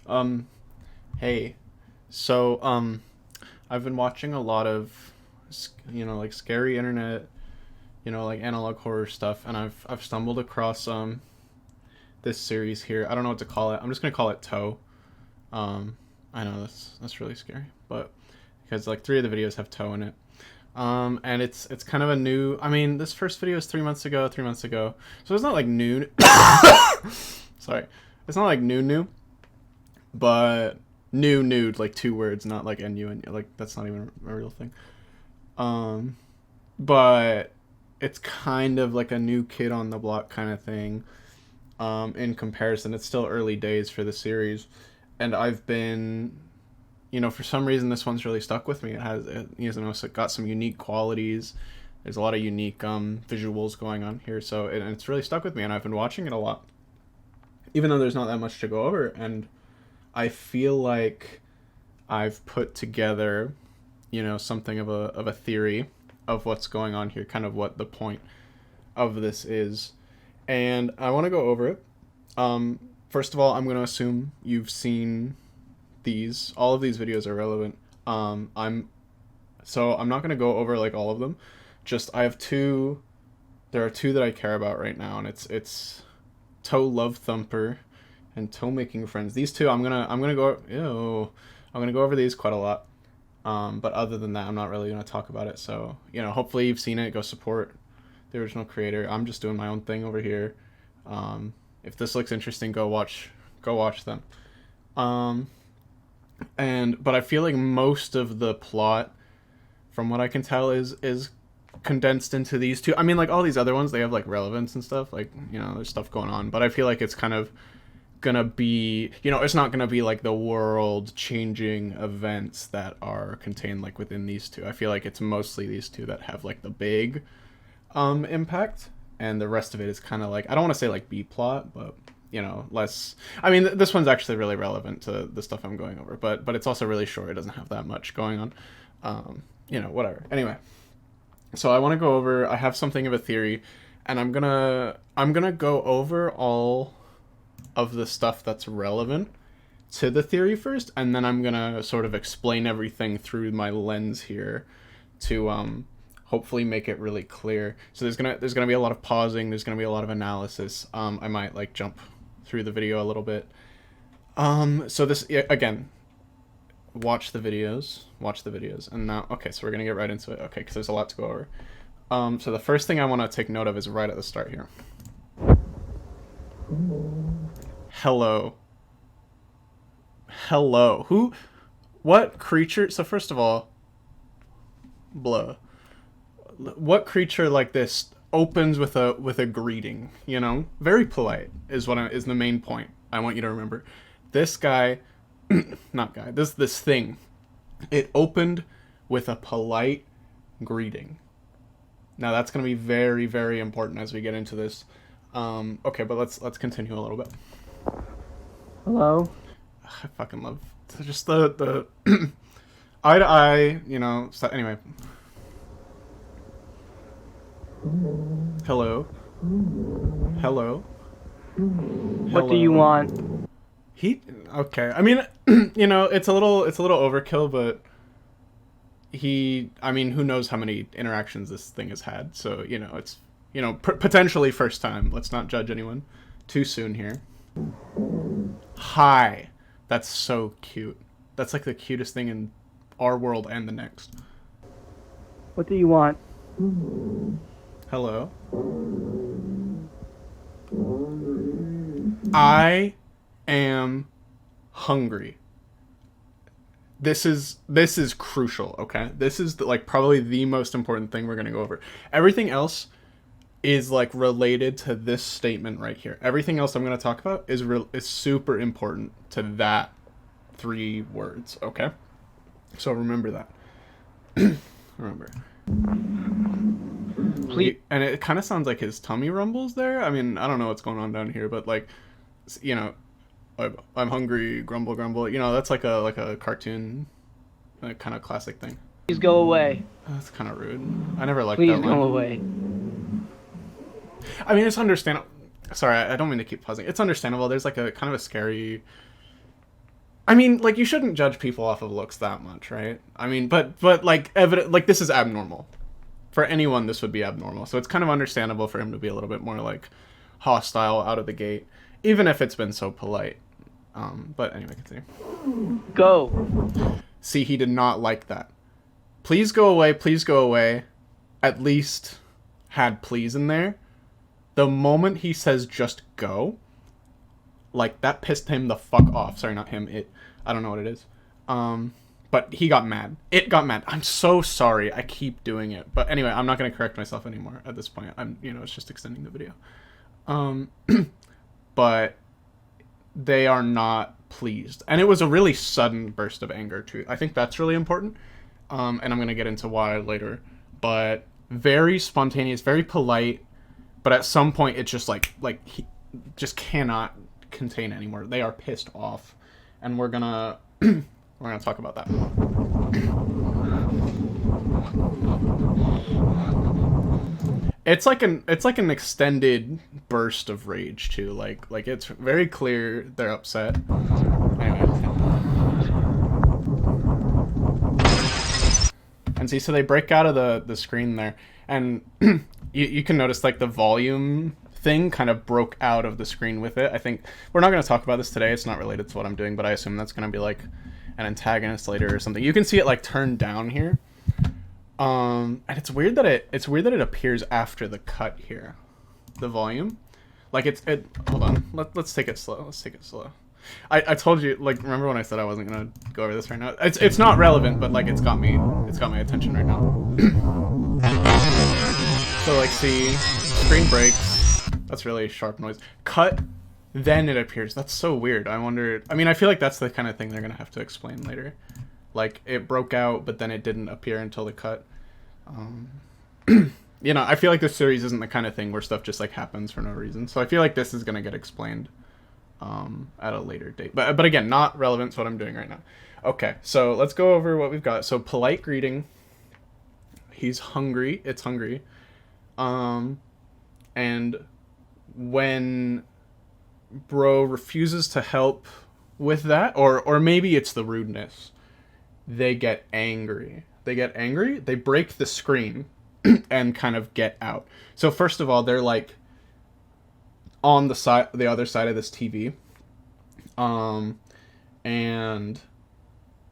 Um, hey. So, I've been watching a lot of, like scary internet, like analog horror stuff, and I've stumbled across this series here. I don't know what to call it. I'm just gonna call it Toe. Um, I know that's really scary, but because like three of the videos have Toe in it. And it's kind of a new. I mean, this first video is 3 months ago. 3 months ago, so it's not like new. Sorry, it's not like new, but new nude like two words, not like nu and like that's not even a real thing. Um, but it's kind of like a new kid on the block kind of thing. In comparison, it's still early days for the series, and I've been, for some reason this one's really stuck with me. It's got some unique qualities. There's a lot of unique visuals going on here, so and it's really stuck with me, and I've been watching it a lot, even though there's not that much to go over, and I feel like I've put together, something of a theory of what's going on here, kind of what the point of this is, and I want to go over it. First of all, I'm going to assume you've seen these. All of these videos are relevant. I'm not going to go over like all of them. Just I have two. There are two that I care about right now, and it's Toe Love Thumper and Toe Making Friends. These two I'm gonna go. Ew, I'm gonna go over these quite a lot. But other than that, I'm not really gonna talk about it. So hopefully you've seen it. Go support the original creator. I'm just doing my own thing over here. If this looks interesting, go watch them. Um, but I feel like most of the plot, from what I can tell, is condensed into these two. I mean, like all these other ones, they have like relevance and stuff. Like there's stuff going on, but I feel like it's kind of gonna be, it's not gonna be like the world changing events that are contained like within these two. I feel like it's mostly these two that have like the big impact, and the rest of it is kind of like, I don't want to say like B plot, but less. I mean, this one's actually really relevant to the stuff I'm going over, but it's also really short. It doesn't have that much going on. Whatever. Anyway, so I want to go over. I have something of a theory, and I'm gonna go over all of the stuff that's relevant to the theory first, and then I'm gonna sort of explain everything through my lens here to hopefully make it really clear. So there's gonna be a lot of pausing. There's gonna be a lot of analysis. I might like jump through the video a little bit. So this, yeah, again, watch the videos, and now okay. So we're gonna get right into it. Okay, because there's a lot to go over. So the first thing I want to take note of is right at the start here. Hello. What creature? So first of all, blah. What creature like this opens with a greeting? Very polite is the main point I want you to remember. This guy, not guy. This thing, it opened with a polite greeting. Now that's going to be very, very important as we get into this. Okay, but let's continue a little bit. Hello? I fucking love just the eye to eye, so anyway. Hello. Hello. What do you want? He okay. I mean, it's a little overkill, but I mean, who knows how many interactions this thing has had. So, it's potentially first time. Let's not judge anyone too soon here. Hi. That's so cute. That's like the cutest thing in our world and the next. What do you want? Hello. I am hungry. This is crucial, okay? This is like probably the most important thing we're going to go over. Everything else is like related to this statement right here. Everything else I'm going to talk about is super important to that 3 words, okay? So remember that. Remember. Please. And it kind of sounds like his tummy rumbles there. I mean, I don't know what's going on down here, but like, I'm hungry, grumble, grumble. That's like a cartoon, kind of classic thing. Please go away. That's kind of rude. I never liked Please that line. go away. I mean, it's understandable. Sorry, I don't mean to keep pausing. It's understandable. There's like a kind of a scary I mean, like, you shouldn't judge people off of looks that much, right? I mean, but like, evident, like, this is abnormal. For anyone, this would be abnormal. So it's kind of understandable for him to be a little bit more, like, hostile out of the gate, even if it's been so polite. But anyway, continue. Go. See, he did not like that. Please go away, please go away. At least had please in there. The moment he says just go, like, that pissed him the fuck off. Sorry, not him, it. I don't know what it is. But he got mad. It got mad. I'm so sorry. I keep doing it. But anyway, I'm not going to correct myself anymore at this point. It's just extending the video. But they are not pleased. And it was a really sudden burst of anger, too. I think that's really important. And I'm going to get into why later. But very spontaneous, very polite. But at some point, it's just like he just cannot contain anymore. They are pissed off. And we're gonna talk about that more. It's like an extended burst of rage too. Like it's very clear they're upset. Anyway. And see, so they break out of the screen there, and you can notice like the volume thing kind of broke out of the screen with it. I think we're not going to talk about this today. It's not related to what I'm doing, but I assume that's going to be like an antagonist later or something. You can see it like turned down here. And it's weird that it appears after the cut here. The volume. Like it hold on. Let's take it slow. I told you, like, remember when I said I wasn't going to go over this right now? It's not relevant, but like it's got my attention right now. So like see, screen breaks. That's really sharp noise. Cut, then it appears. That's so weird. I feel like that's the kind of thing they're going to have to explain later. Like, it broke out, but then it didn't appear until the cut. I feel like this series isn't the kind of thing where stuff just, like, happens for no reason. So I feel like this is going to get explained at a later date. But again, not relevant to what I'm doing right now. Okay, so let's go over what we've got. So, polite greeting. He's hungry. It's hungry. And when bro refuses to help with that, or maybe it's the rudeness, they get angry. They break the screen and kind of get out. So first of all, they're like on the other side of this TV. And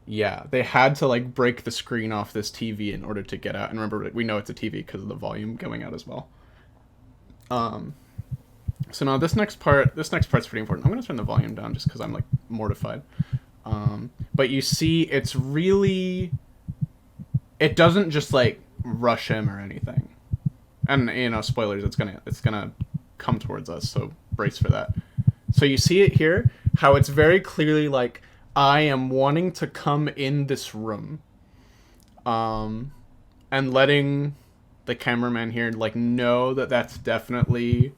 yeah, they had to like break the screen off this TV in order to get out. And remember, we know it's a TV because of the volume going out as well. So now this next part's pretty important. I'm going to turn the volume down just because I'm like mortified. But you see, it doesn't just like rush him or anything. And spoilers, it's gonna come towards us, so brace for that. So you see it here, how it's very clearly like, I am wanting to come in this room. And letting the cameraman here like know that that's definitely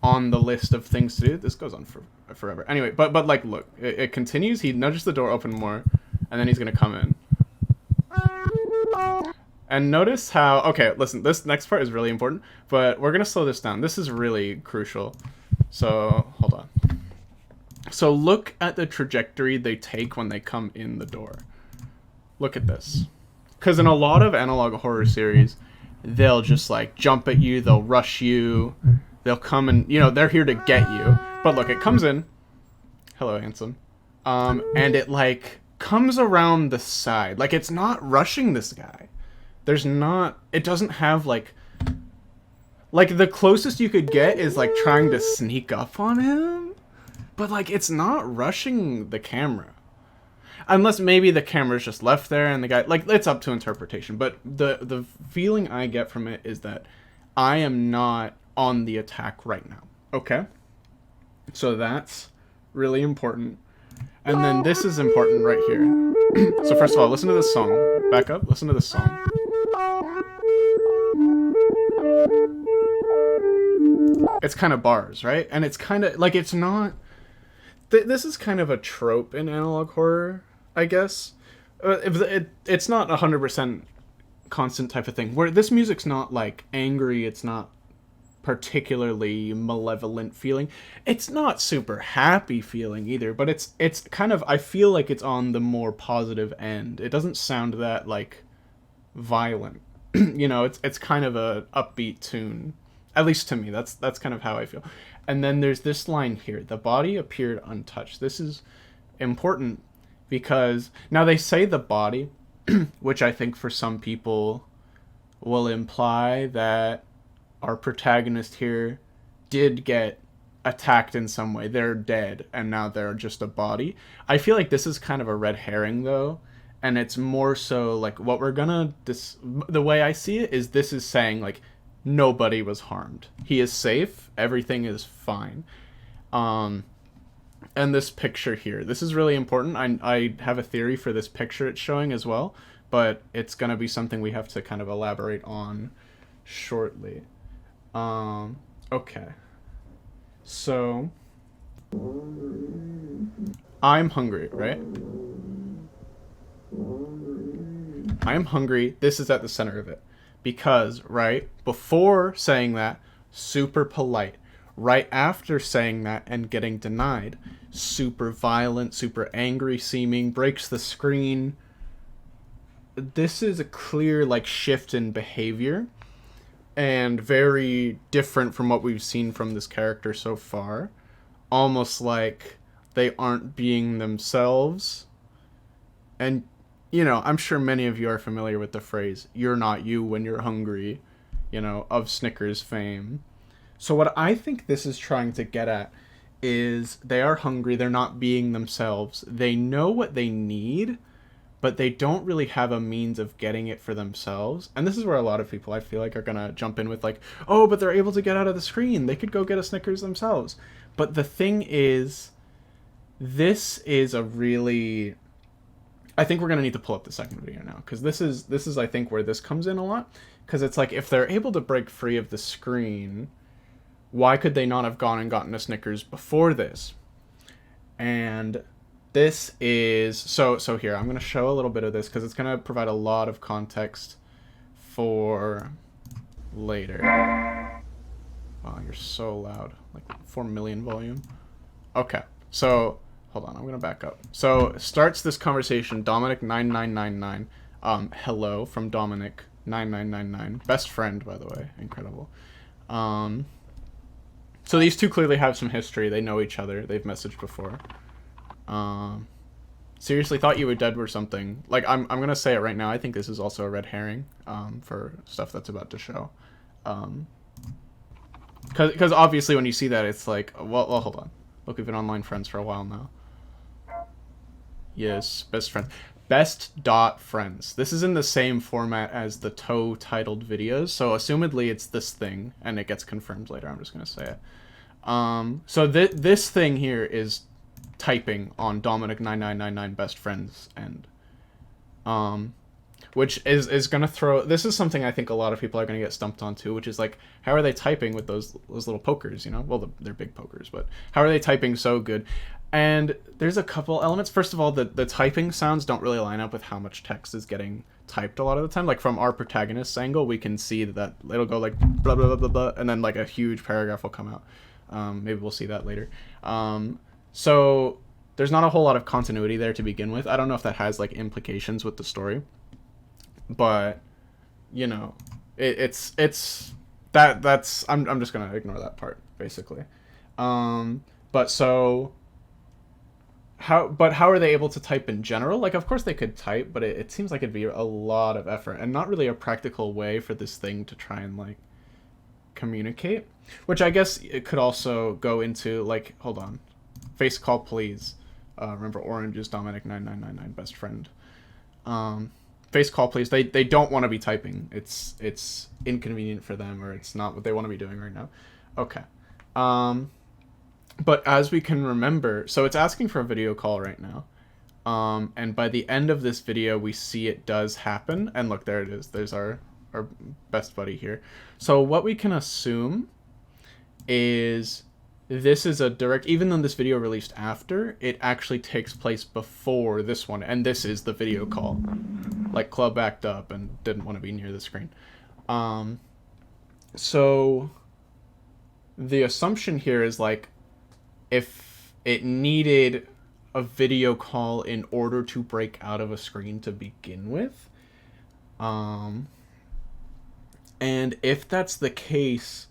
on the list of things to do. This goes on for forever. Anyway, but like, look, it continues. He nudges the door open more, and then he's gonna come in. And notice how, okay, listen, this next part is really important, but we're gonna slow this down. This is really crucial. So hold on. So look at the trajectory they take when they come in the door. Look at this. Because in a lot of analog horror series, they'll just like jump at you, they'll rush you, they'll come and, they're here to get you. But look, it comes in. Hello, handsome. And it like comes around the side. Like, it's not rushing this guy. It doesn't have like the closest you could get is like trying to sneak up on him. But like, it's not rushing the camera. Unless maybe the camera's just left there and the guy, like, it's up to interpretation. But the feeling I get from it is that I am not on the attack right now. Okay? So that's really important. And then this is important right here. So first of all, listen to this song. Back up. Listen to this song. It's kind of bars, right? And it's kind of, like, it's not... This is kind of a trope in analog horror, I guess. It's not 100% constant type of thing. Where this music's not, like, angry, it's not particularly malevolent feeling. It's not super happy feeling either, but it's kind of, I feel like it's on the more positive end. It doesn't sound that like violent. You know, it's kind of a upbeat tune. At least to me, that's kind of how I feel. And then there's this line here: the body appeared untouched. This is important because now they say the body, which I think for some people will imply that our protagonist here did get attacked in some way. They're dead and now they're just a body. I feel like this is kind of a red herring though, and it's more so like what we're gonna the way I see it is this is saying like nobody was harmed. He is safe. Everything is fine. And this picture here, this is really important. I have a theory for this picture it's showing as well, but it's gonna be something we have to kind of elaborate on shortly. Okay. So I'm hungry, right? I'm hungry. This is at the center of it. Because, right, before saying that, super polite. Right after saying that and getting denied, super violent, super angry seeming, breaks the screen. This is a clear, like, shift in behavior. And very different from what we've seen from this character so far. Almost like they aren't being themselves. And, you know, I'm sure many of you are familiar with the phrase, "You're not you when you're hungry," you know, of Snickers fame. So what I think this is trying to get at is they are hungry, they're not being themselves. They know what they need, but they don't really have a means of getting it for themselves. And this is where a lot of people, I feel like, are going to jump in with like, oh, but they're able to get out of the screen. They could go get a Snickers themselves. But the thing is, this is a really... I think we're going to need to pull up the second video now, because this is, I think, where this comes in a lot. Because it's like, if they're able to break free of the screen, why could they not have gone and gotten a Snickers before this? And... this is so here I'm going to show a little bit of this because it's going to provide a lot of context for later. Wow, you're so loud, like 4 million volume. Okay, so hold on, I'm going to back up. So starts this conversation Dominic 9999, hello from Dominic 9999, best friend, by the way, incredible. So these two clearly have some history. They know each other, they've messaged before. Seriously thought you were dead or something. Like, I'm gonna say it right now, I think this is also a red herring, for stuff that's about to show. Cause obviously when you see that, it's like, well, hold on. Look, we've been online friends for a while now. Yes, best friends. Best dot friends. This is in the same format as the t.o.e titled videos, so assumedly it's this thing, and it gets confirmed later, I'm just gonna say it. So this thing here is typing on Dominic 9999 best friends end, which is gonna throw. This is something I think a lot of people are gonna get stumped on too, which is like, how are they typing with those little pokers? You know, well, they're big pokers, but how are they typing so good? And there's a couple elements. First of all, the typing sounds don't really line up with how much text is getting typed a lot of the time. Like, from our protagonist's angle, we can see that it'll go like blah blah blah blah blah, and then like a huge paragraph will come out. Maybe we'll see that later. So there's not a whole lot of continuity there to begin with. I don't know if that has like implications with the story, but you know, it's that's I'm just gonna ignore that part basically. But so how are they able to type in general? Like, of course they could type, but it seems like it'd be a lot of effort and not really a practical way for this thing to try and like communicate, which I guess it could also go into like, hold on, face call please. Remember, orange is Dominic 9999 best friend. Face call please. They don't want to be typing. It's inconvenient for them, or it's not what they want to be doing right now. Okay. But as we can remember, so it's asking for a video call right now. And by the end of this video, we see it does happen. And look, there it is. There's our best buddy here. So what we can assume is this is a direct, even though this video released after, it actually takes place before this one. And this is the video call. Like, Club backed up and didn't want to be near the screen. So the assumption here is like if it needed a video call in order to break out of a screen to begin with. Um, and if that's the case,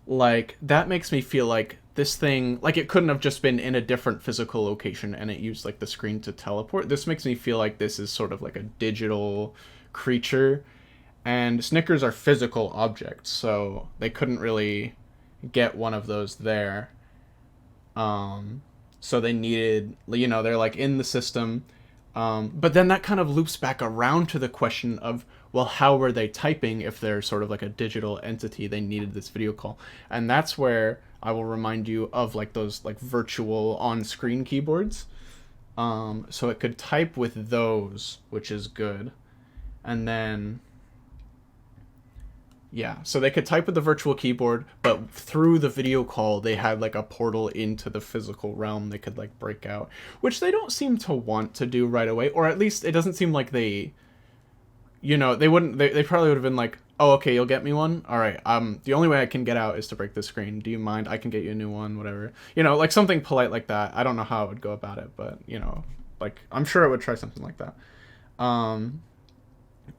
like that makes me feel like this thing, like it couldn't have just been in a different physical location and it used like the screen to teleport. This makes me feel like this is sort of like a digital creature, and Snickers are physical objects, so they couldn't really get one of those there. So they needed, they're like in the system. But then that kind of loops back around to the question of, well, how were they typing if they're sort of like a digital entity? They needed this video call. And that's where I will remind you of like those like virtual on-screen keyboards. So it could type with those, which is good. And then yeah, so they could type with the virtual keyboard, but through the video call, they had like a portal into the physical realm they could like break out, which they don't seem to want to do right away, or at least it doesn't seem like they, they wouldn't, they probably would have been like, oh, okay, you'll get me one? All right, the only way I can get out is to break the screen. Do you mind? I can get you a new one, whatever. Like something polite like that. I don't know how I would go about it, but, like, I'm sure I would try something like that.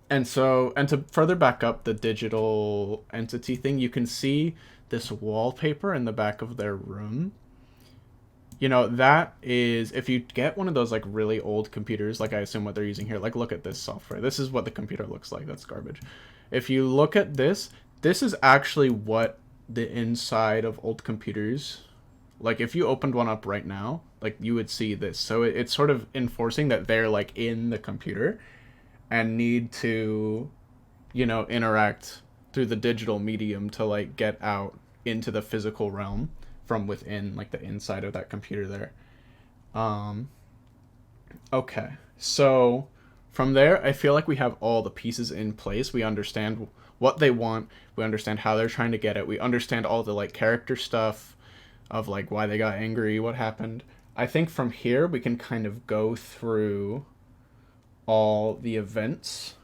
And to further back up the digital entity thing, you can see this wallpaper in the back of their room. That is, if you get one of those like really old computers, like I assume what they're using here, like look at this software. This is what the computer looks like. That's garbage. If you look at this is actually what the inside of old computers, like if you opened one up right now, like you would see this. So it's sort of enforcing that they're like in the computer and need to, interact through the digital medium to like get out into the physical realm from within like the inside of that computer there. Okay, so from there I feel like we have all the pieces in place. We understand what they want, we understand how they're trying to get it, we understand all the like character stuff of like why they got angry, what happened. I think from here we can kind of go through all the events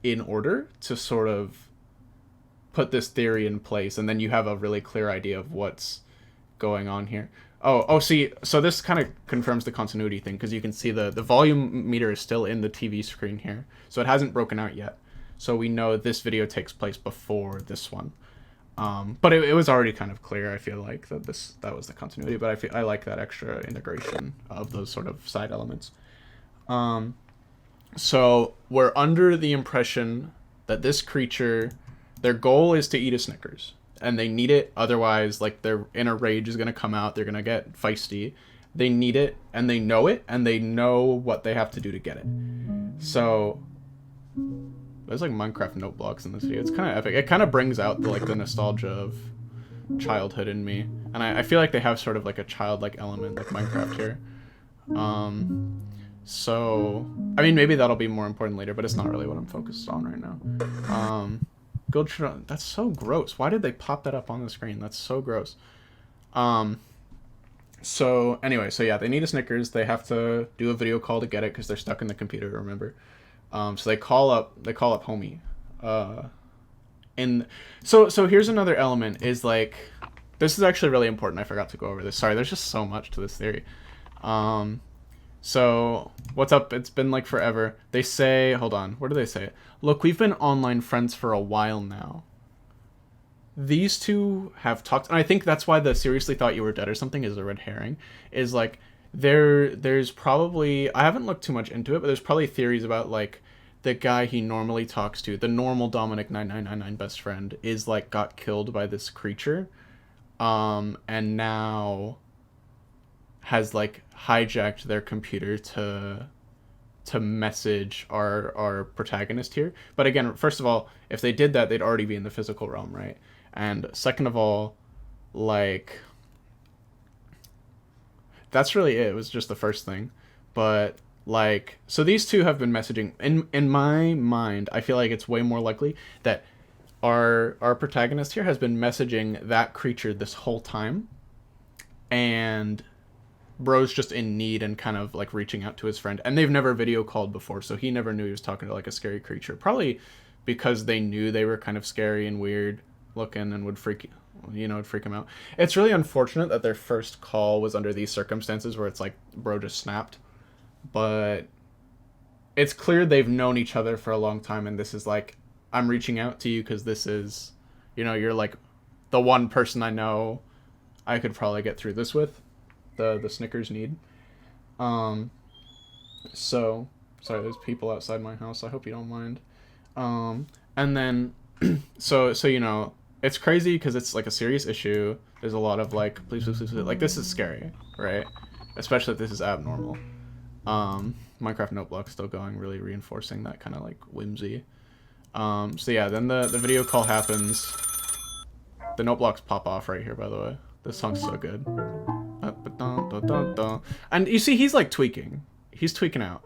in order to sort of put this theory in place, and then you have a really clear idea of what's going on here. See, so this kind of confirms the continuity thing, because you can see the volume meter is still in the TV screen here, so it hasn't broken out yet. So we know this video takes place before this one. But it was already kind of clear, I feel like, that was the continuity, but I like that extra integration of those sort of side elements. So we're under the impression that this creature, their goal is to eat a Snickers, and they need it. Otherwise, like their inner rage is gonna come out. They're gonna get feisty. They need it, and they know it, and they know what they have to do to get it. So there's like Minecraft note blocks in this video. It's kind of epic. It kind of brings out the nostalgia of childhood in me, and I feel like they have sort of like a childlike element like Minecraft here. So, I mean, maybe that'll be more important later, but it's not really what I'm focused on right now. Gold, that's so gross. Why did they pop that up on the screen? That's so gross. So anyway, so yeah, they need a Snickers. They have to do a video call to get it because they're stuck in the computer, remember? So they call up homie. So here's another element is like, this is actually really important. I forgot to go over this. Sorry, there's just so much to this theory. So, what's up? It's been like forever. They say, hold on, where do they say it? Look, we've been online friends for a while now. These two have talked, and I think that's why the seriously thought you were dead or something is a red herring. Is like, there's probably, I haven't looked too much into it, but there's probably theories about like, the guy he normally talks to, the normal Dominic 9999 best friend, is like, got killed by this creature. And now has like hijacked their computer to message our protagonist here. But again, first of all, if they did that, they'd already be in the physical realm, right? And second of all, like, that's really it. It was just the first thing. But like, so these two have been messaging. In my mind, I feel like it's way more likely that our protagonist here has been messaging that creature this whole time, and bro's just in need and kind of like reaching out to his friend, and they've never video called before, so he never knew he was talking to like a scary creature, probably because they knew they were kind of scary and weird looking and would freak it'd freak him out. It's really unfortunate that their first call was under these circumstances where it's like bro just snapped, but it's clear they've known each other for a long time, and this is like, I'm reaching out to you because this is, you're like the one person I know I could probably get through this with, the Snickers need. So sorry, there's people outside my house. I hope you don't mind. And then so it's crazy because it's like a serious issue. There's a lot of like, please, please, please, please. Like, this is scary, right? Especially if this is abnormal. Minecraft note block still going, really reinforcing that kind of like whimsy. So yeah, then the video call happens. The note blocks pop off right here, by the way. This song's so good. And you see, he's like tweaking. He's tweaking out.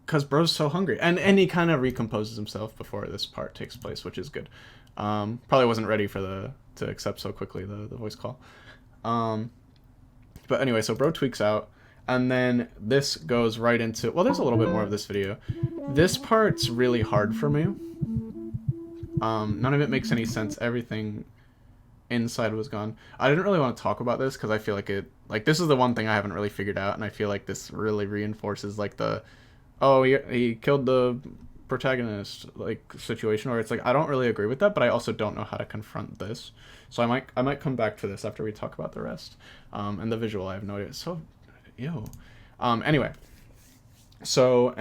Cause bro's so hungry, and he kind of recomposes himself before this part takes place, which is good. Probably wasn't ready for to accept so quickly the voice call. But anyway, so bro tweaks out, and then this goes right into, well, there's a little bit more of this video. This part's really hard for me. None of it makes any sense. Everything inside was gone. I didn't really want to talk about this because I feel like this is the one thing I haven't really figured out, and I feel like this really reinforces like he killed the protagonist like situation, where it's like I don't really agree with that, but I also don't know how to confront this. So I might come back to this after we talk about the rest. And the visual, I have no idea. So, ew. Anyway, so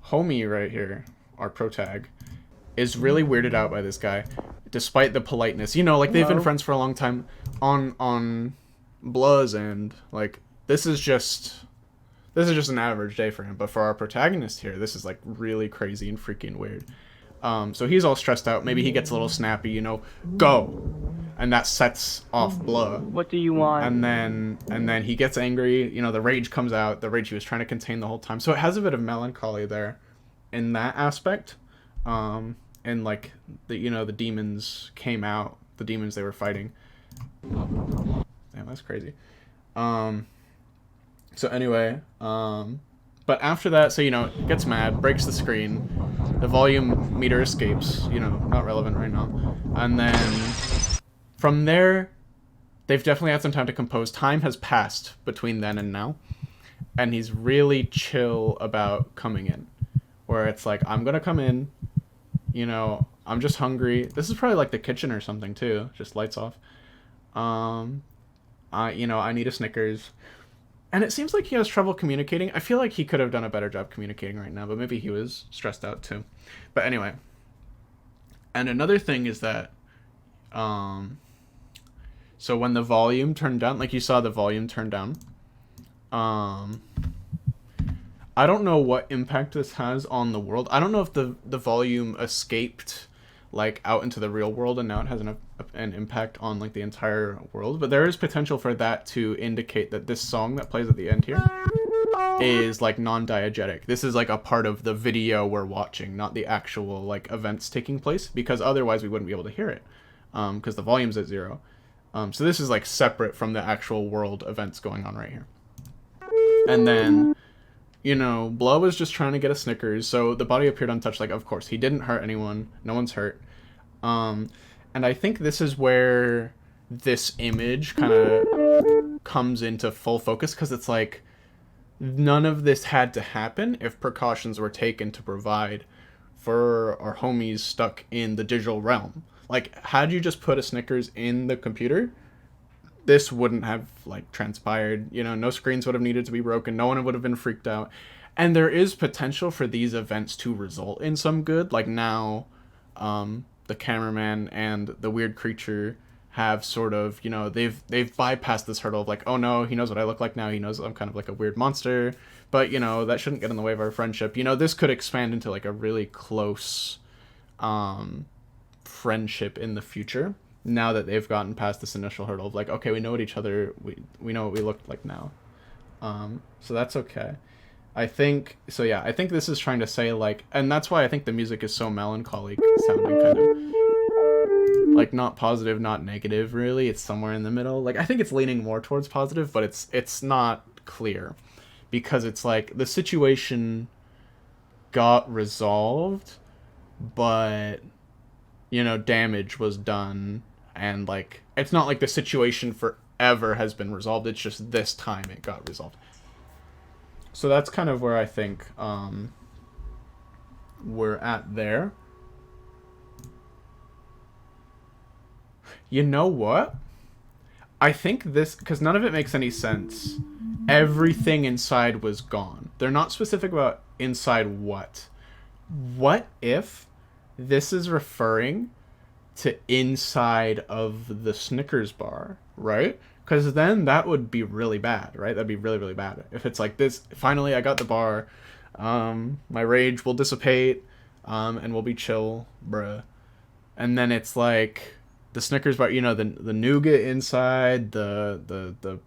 homie right here, our protag, is really weirded out by this guy, despite the politeness. Like they've been friends for a long time on Bluz, and like this is just an average day for him. But for our protagonist here, this is like really crazy and freaking weird. So he's all stressed out. Maybe he gets a little snappy, go. And that sets off Blah. What do you want? And then he gets angry. The rage comes out. The rage he was trying to contain the whole time. So it has a bit of melancholy there in that aspect. And like the demons came out. The demons they were fighting. Damn, that's crazy. So anyway, but after that, so gets mad, breaks the screen, the volume meter escapes, not relevant right now. And then from there, they've definitely had some time to compose. Time has passed between then and now, and he's really chill about coming in, where it's like, I'm gonna come in, I'm just hungry. This is probably like the kitchen or something too, just lights off. I need a Snickers. And it seems like he has trouble communicating. I feel like he could have done a better job communicating right now, but maybe he was stressed out too. But anyway. And another thing is that, so when the volume turned down, like you saw the volume turn down, I don't know what impact this has on the world. I don't know if the volume escaped like out into the real world and now it has an impact on like the entire world, but there is potential for that to indicate that this song that plays at the end here is like non-diegetic. This is like a part of the video we're watching, not the actual like events taking place, because otherwise we wouldn't be able to hear it, because the volume's at 0. So this is like separate from the actual world events going on right here. And then Blah was just trying to get a Snickers, so the body appeared untouched. Like, of course, he didn't hurt anyone. No one's hurt. And I think this is where this image kind of comes into full focus, because it's like, none of this had to happen if precautions were taken to provide for our homies stuck in the digital realm. Like, had you just put a Snickers in the computer, this wouldn't have like transpired. No screens would have needed to be broken. No one would have been freaked out. And there is potential for these events to result in some good. Like now, the cameraman and the weird creature have sort of, they've bypassed this hurdle of like, oh no, he knows what I look like now. He knows I'm kind of like a weird monster. But, that shouldn't get in the way of our friendship. This could expand into like a really close friendship in the future, now that they've gotten past this initial hurdle of like, okay, we know what each other, we know what we look like now. So that's okay. I think this is trying to say like, and that's why I think the music is so melancholic sounding, kind of like not positive, not negative really. It's somewhere in the middle. Like, I think it's leaning more towards positive, but it's not clear, because it's like the situation got resolved, but damage was done, and like it's not like the situation forever has been resolved. It's just this time it got resolved. So that's kind of where I think we're at there. You know what? I think this, because none of it makes any sense. Everything inside was gone. They're not specific about inside what. What if this is referring to inside of the Snickers bar, right? Because then that would be really bad, right? That'd be really, really bad. If it's like this, finally I got the bar, my rage will dissipate, and we'll be chill, bruh. And then it's like the Snickers bar, the nougat inside, the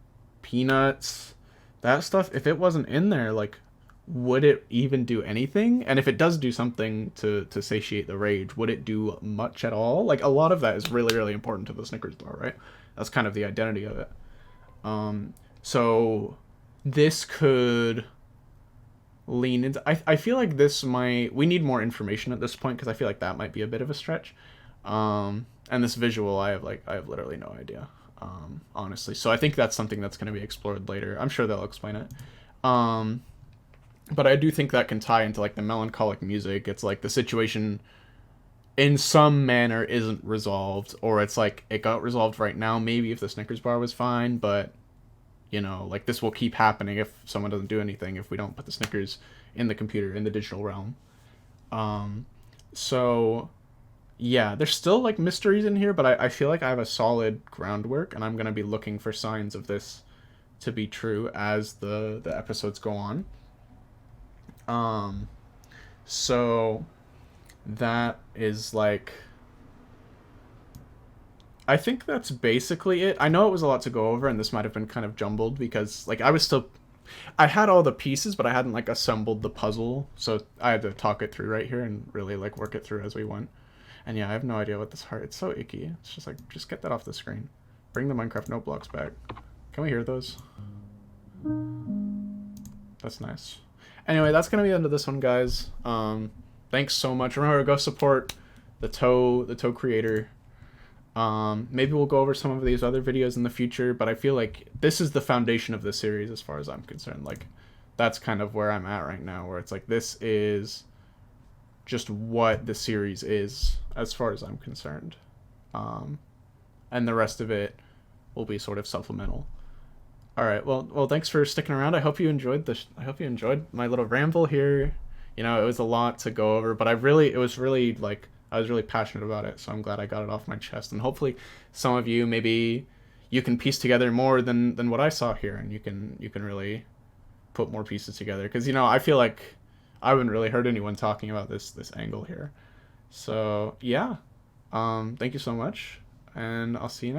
peanuts, that stuff. If it wasn't in there, like, would it even do anything? And if it does do something to satiate the rage, would it do much at all? Like, a lot of that is really, really important to the Snickers bar, right? That's kind of the identity of it. So this could lean into. I feel like this might. We need more information at this point because I feel like that might be a bit of a stretch. And this visual, I have literally no idea. Honestly, so I think that's something that's going to be explored later. I'm sure they'll explain it. But I do think that can tie into like the melancholic music. It's like the situation in some manner isn't resolved, or it's like it got resolved right now, maybe if the Snickers bar was fine, but like this will keep happening if someone doesn't do anything, if we don't put the Snickers in the computer, in the digital realm. So yeah, there's still like mysteries in here, but I feel like I have a solid groundwork, and I'm gonna be looking for signs of this to be true as the episodes go on. So that is like, I think that's basically it. I know it was a lot to go over, and this might have been kind of jumbled because like I had all the pieces, but I hadn't like assembled the puzzle, so I had to talk it through right here and really like work it through as we went. And yeah, I have no idea what this heart. It's so icky. It's just like, just get that off the screen. Bring the Minecraft note blocks back. Can we hear those? That's nice. Anyway, that's gonna be the end of this one, guys. Thanks so much. Remember, go support the t.o.e creator. Maybe we'll go over some of these other videos in the future, but I feel like this is the foundation of the series as far as I'm concerned. Like, that's kind of where I'm at right now, where it's like, this is just what the series is as far as I'm concerned. And the rest of it will be sort of supplemental. All right. Well, thanks for sticking around. I hope you enjoyed my little ramble here. It was a lot to go over, but I was really passionate about it, so I'm glad I got it off my chest. And hopefully some of you, maybe you can piece together more than what I saw here, and you can really put more pieces together, because I feel like I haven't really heard anyone talking about this angle here. So yeah, thank you so much, and I'll see you next